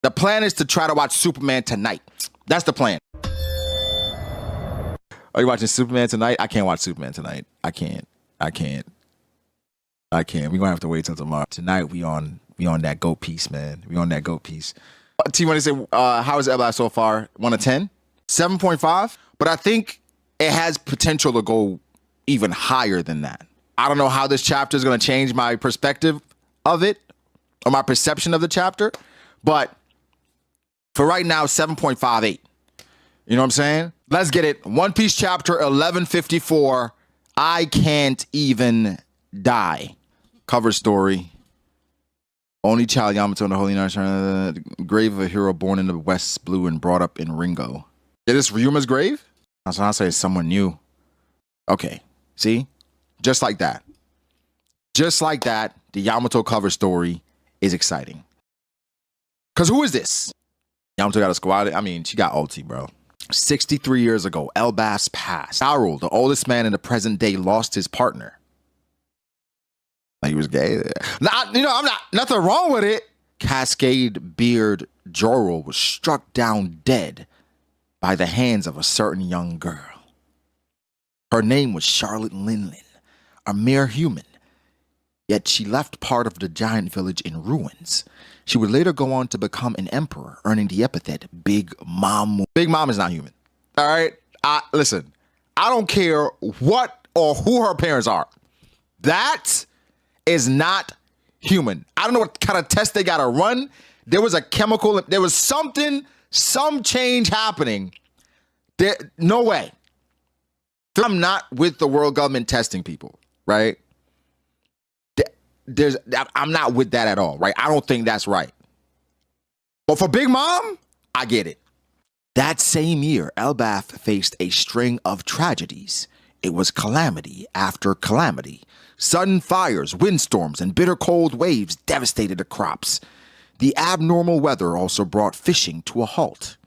The plan is to try to watch Superman tonight. That's the plan. Are you watching Superman tonight? I can't watch Superman tonight. I can't. We're gonna have to wait till tomorrow. Tonight we on that GOAT piece, man. We on that GOAT piece. T, when they say how is Elbaf so far? 1 to 10? 7.5? But I think it has potential to go even higher than that. I don't know how this chapter is gonna change my perspective of it or my perception of the chapter, but for right now, 7.58. You know what I'm saying? Let's get it. One Piece chapter 1154. I can't even die. Cover story. Only child Yamato in the Holy Nine. Grave of a hero born in the West Blue and brought up in Ringo. Is this Ryuma's grave? I'll say it's someone new. Okay. See? Just like that. Just like that, the Yamato cover story is exciting. Because who is this? Yamato got a squad. I mean, she got ulti, bro. 63 years ago, Elbaf's passed. Harald, the oldest man in the present day, lost his partner. Like he was gay. I'm not, nothing wrong with it. Cascade Beard Jorel was struck down dead by the hands of a certain young girl. Her name was Charlotte Linlin, a mere human. Yet she left part of the giant village in ruins. She would later go on to become an emperor, earning the epithet Big Mom. Big Mom is not human. All right? Listen, I don't care what or who her parents are. That is not human. I don't know what kind of test they got to run. There was a chemical, there was something, some change happening. There, no way. I'm not with the world government testing people, right? I'm not with that at all, right? I don't think that's right. But for Big Mom, I get it. That same year, Elbaf faced a string of tragedies. It was calamity after calamity. Sudden fires, windstorms, and bitter cold waves devastated the crops. The abnormal weather also brought fishing to a halt.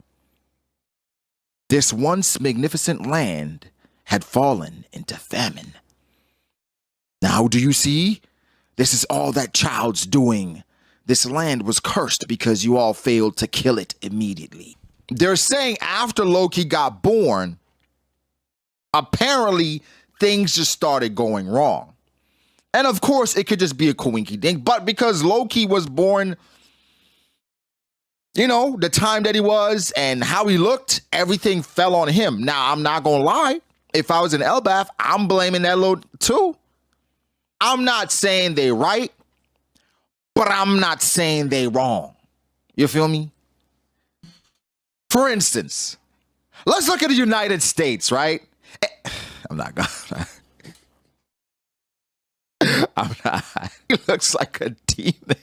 This once magnificent land had fallen into famine. Now do you see? This is all that child's doing. This land was cursed because you all failed to kill it immediately. They're saying after Loki got born, apparently things just started going wrong. And of course, it could just be a coinky dink, but because Loki was born, you know, the time that he was and how he looked, everything fell on him. Now, I'm not gonna lie. If I was in Elbaf, I'm blaming that little too. I'm not saying they right, but I'm not saying they wrong. You feel me? For instance, let's look at the United States, right? I'm not gonna. I'm not. He looks like a demon.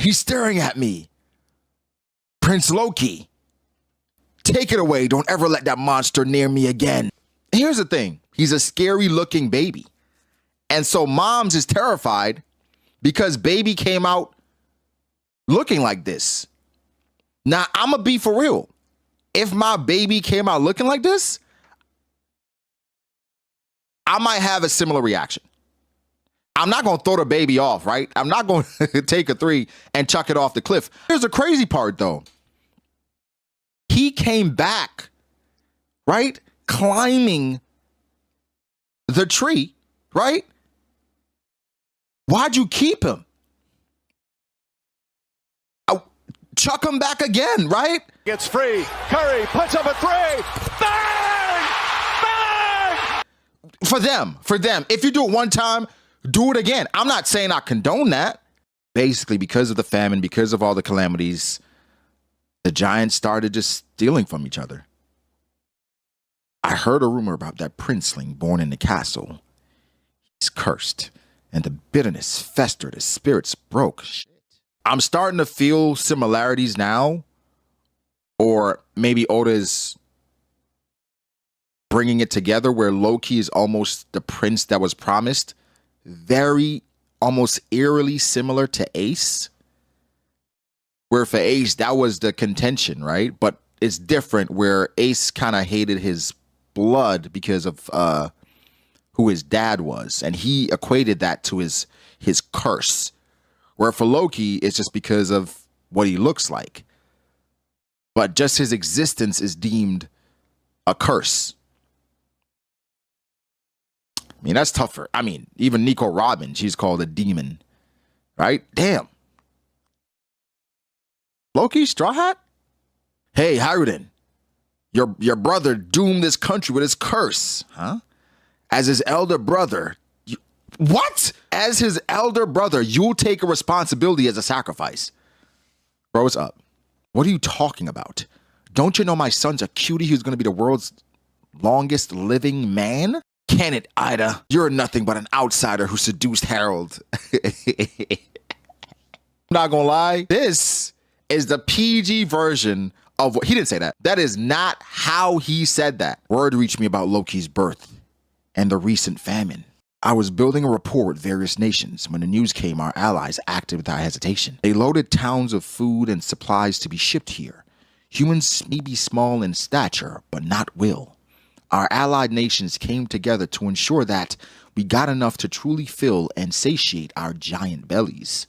He's staring at me. Prince Loki. Take it away. Don't ever let that monster near me again. Here's the thing. He's a scary looking baby. And so Moms is terrified because baby came out looking like this. Now, I'm going to be for real. If my baby came out looking like this, I might have a similar reaction. I'm not going to throw the baby off, right? I'm not going to take a 3 and chuck it off the cliff. Here's the crazy part, though. He came back, right? Climbing the tree, right? Why'd you keep him? Chuck him back again, right? Gets free. Curry puts up a 3. Bang! Bang! For them. If you do it one time, do it again. I'm not saying I condone that. Basically, because of the famine, because of all the calamities, the giants started just stealing from each other. I heard a rumor about that princeling born in the castle. He's cursed. And the bitterness festered, his spirits broke. Shit. I'm starting to feel similarities now. Or maybe Oda's bringing it together where Loki is almost the prince that was promised. Very, almost eerily similar to Ace. Where for Ace, that was the contention, right? But it's different where Ace kind of hated his blood because of who his dad was, and he equated that to his curse. Where for Loki, it's just because of what he looks like. But just his existence is deemed a curse. I mean, that's tougher. I mean, even Nico Robin, she's called a demon. Right? Damn. Loki, Straw Hat? Hey, Harald, your brother doomed this country with his curse. Huh? As his elder brother. What? As his elder brother, you'll take a responsibility as a sacrifice. Bro, what's up? What are you talking about? Don't you know my son's a cutie who's going to be the world's longest living man? Can it, Ida? You're nothing but an outsider who seduced Harald. I'm not going to lie. This is the PG version of what he didn't say that. That is not how he said that. Word reached me about Loki's birth and the recent famine. I was building a rapport with various nations. When the news came, our allies acted without hesitation. They loaded towns of food and supplies to be shipped here. Humans may be small in stature, but not will. Our allied nations came together to ensure that we got enough to truly fill and satiate our giant bellies.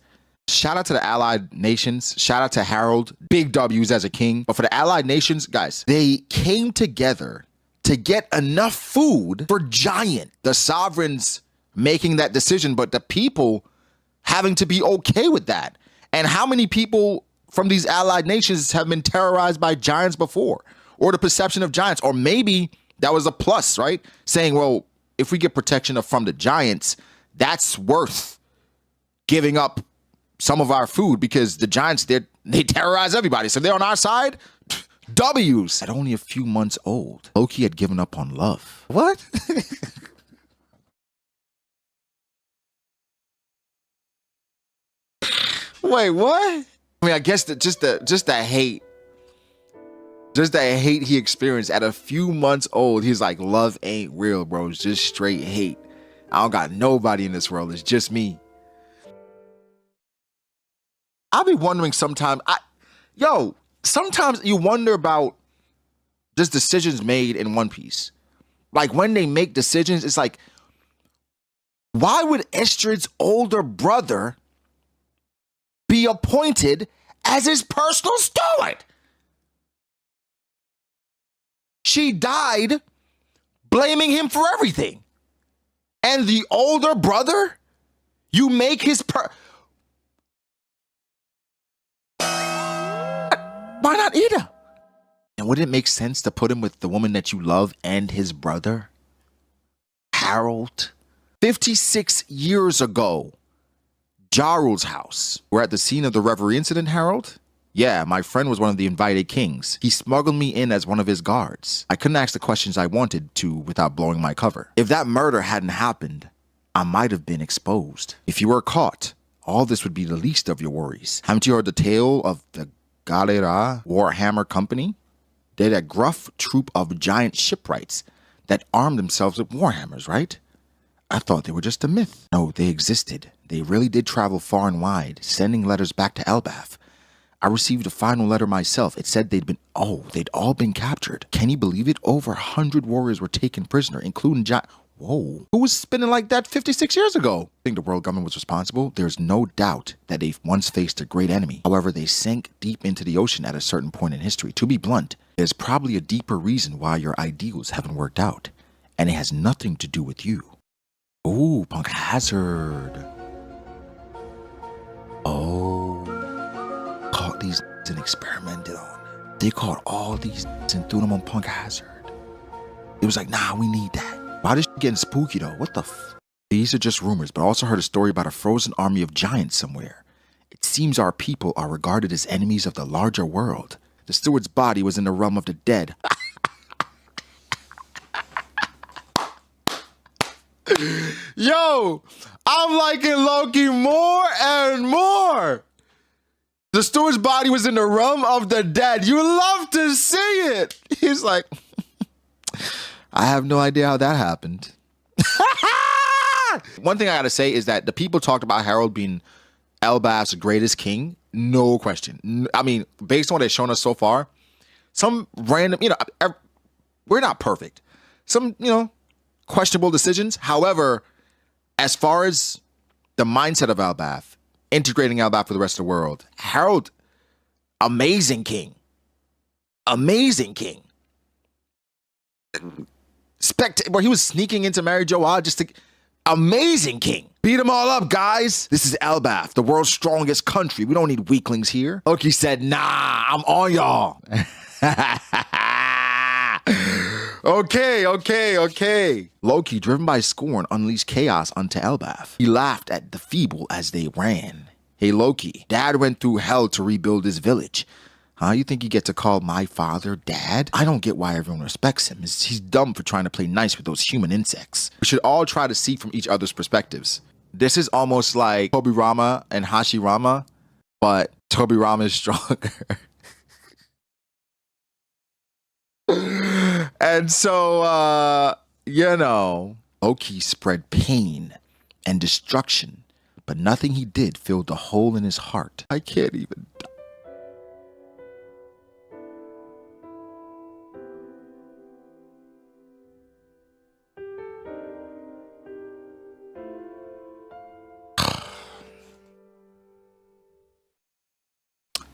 Shout out to the allied nations. Shout out to Harald. Big W's as a king. But for the allied nations, guys, they came together to get enough food for giant. The sovereigns making that decision, but the people having to be okay with that. And how many people from these allied nations have been terrorized by giants before? Or the perception of giants? Or maybe that was a plus, right? Saying, well, if we get protection from the giants, that's worth giving up some of our food because the giants, they terrorize everybody. So they're on our side. W's. At only a few months old, Loki had given up on love. What? Wait, what? I mean, I guess just the hate he experienced at a few months old. He's like, love ain't real, bro. It's just straight hate. I don't got nobody in this world. It's just me. I'll be wondering sometimes. Sometimes you wonder about just decisions made in One Piece. Like when they make decisions, it's like, why would Estrid's older brother be appointed as his personal steward? She died blaming him for everything. And the older brother, you make his why not Ida? And wouldn't it make sense to put him with the woman that you love and his brother? Harald. 56 years ago, Jarl's house. We're at the scene of the Revery incident, Harald? Yeah, my friend was one of the invited kings. He smuggled me in as one of his guards. I couldn't ask the questions I wanted to without blowing my cover. If that murder hadn't happened, I might have been exposed. If you were caught, all this would be the least of your worries. Haven't you heard the tale of the B.D.A. Warhammer Company? They're that gruff troop of giant shipwrights that armed themselves with warhammers, right? I thought they were just a myth. No, they existed. They really did travel far and wide, sending letters back to Elbaf. I received a final letter myself. It said they'd all been captured. Can you believe it? Over 100 warriors were taken prisoner, including Whoa. Who was spinning like that 56 years ago? I think the world government was responsible. There's no doubt that they once faced a great enemy. However, they sank deep into the ocean at a certain point in history. To be blunt, there's probably a deeper reason why your ideals haven't worked out. And it has nothing to do with you. Ooh, Punk Hazard. Oh. Caught these and experimented on. They caught all these and threw them on Punk Hazard. It was like, nah, we need that. Why this getting spooky though? What the These are just rumors, but I also heard a story about a frozen army of giants somewhere. It seems our people are regarded as enemies of the larger world. The steward's body was in the realm of the dead. Yo, I'm liking Loki more and more. The steward's body was in the realm of the dead. You love to see it. He's like, I have no idea how that happened. One thing I gotta say is that the people talked about Harald being Elbaf's greatest king. No question. I mean, based on what they've shown us so far, some random, we're not perfect. Some, questionable decisions. However, as far as the mindset of Elbaf, integrating Elbaf for the rest of the world, Harald Amazing king. Amazing king. Where he was sneaking into Mary Joa just to... Amazing king. Beat them all up, guys. This is Elbaf, the world's strongest country. We don't need weaklings here. Loki said, nah, I'm on y'all. Okay. Loki, driven by scorn, unleashed chaos unto Elbaf. He laughed at the feeble as they ran. Hey, Loki, Dad went through hell to rebuild his village. Huh? You think you get to call my father Dad? I don't get why everyone respects him. He's dumb for trying to play nice with those human insects. We should all try to see from each other's perspectives. This is almost like Tobirama and Hashirama, but Tobirama is stronger. And so, Loki spread pain and destruction, but nothing he did filled the hole in his heart. I can't even...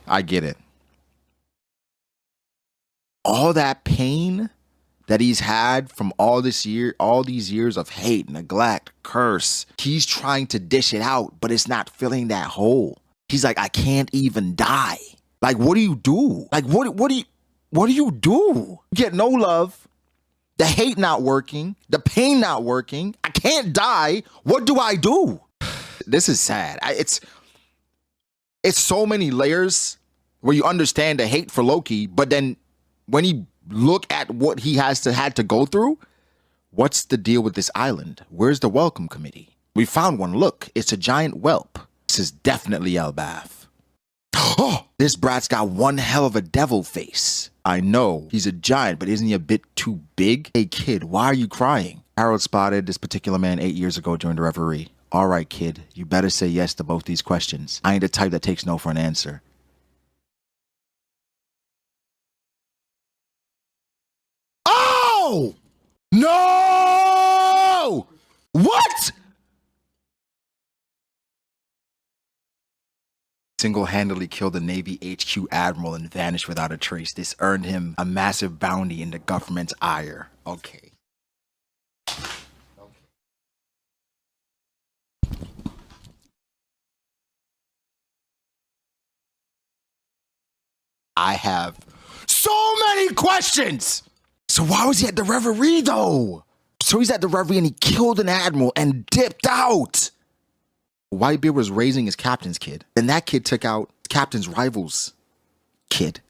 I get it. All that pain that he's had from all these years of hate, neglect, curse, he's trying to dish it out, but it's not filling that hole. He's like, I can't even die. Like, what do you do? Like, what do you do? You get no love, the hate not working, the pain not working. I can't die. What do I do? This is sad. It's so many layers where you understand the hate for Loki, but then when you look at what he had to go through, what's the deal with this island? Where's the welcome committee? We found one. Look, it's a giant whelp. This is definitely Elbaf. Oh, this brat's got one hell of a devil face. I know he's a giant, but isn't he a bit too big? Hey kid, why are you crying? Harald spotted this particular man 8 years ago during the Revery. All right, kid, you better say yes to both these questions. I ain't the type that takes no for an answer. Oh! No! What? Single-handedly killed the Navy HQ admiral and vanished without a trace. This earned him a massive bounty in the government's ire. Okay. I have so many questions. So why was he at the Reverie though? So he's at the Reverie and he killed an admiral and dipped out. Whitebeard was raising his captain's kid. Then that kid took out captain's rival's kid.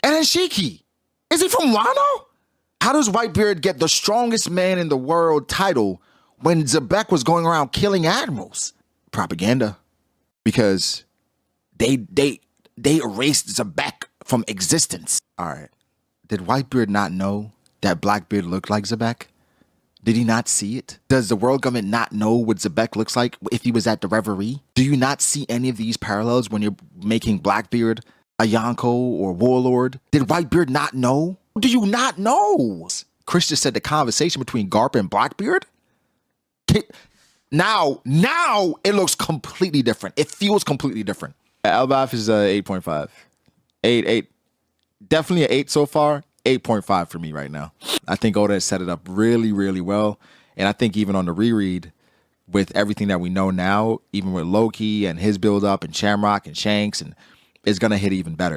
And then Shiki. Is he from Wano? How does Whitebeard get the strongest man in the world title when Xebec was going around killing admirals? Propaganda. Because they erased Xebec from existence. All right. Did Whitebeard not know that Blackbeard looked like Xebec? Did he not see it? Does the world government not know what Xebec looks like if he was at the Reverie? Do you not see any of these parallels when you're making Blackbeard a Yonko or Warlord? Did Whitebeard not know? Do you not know? Chris just said the conversation between Garp and Blackbeard? Now it looks completely different. It feels completely different. Elbaf is 8.5. 8. Definitely an 8 so far. 8.5 for me right now. I think Oda has set it up really, really well. And I think even on the reread, with everything that we know now, even with Loki and his build up and Shamrock and Shanks, and it's going to hit even better.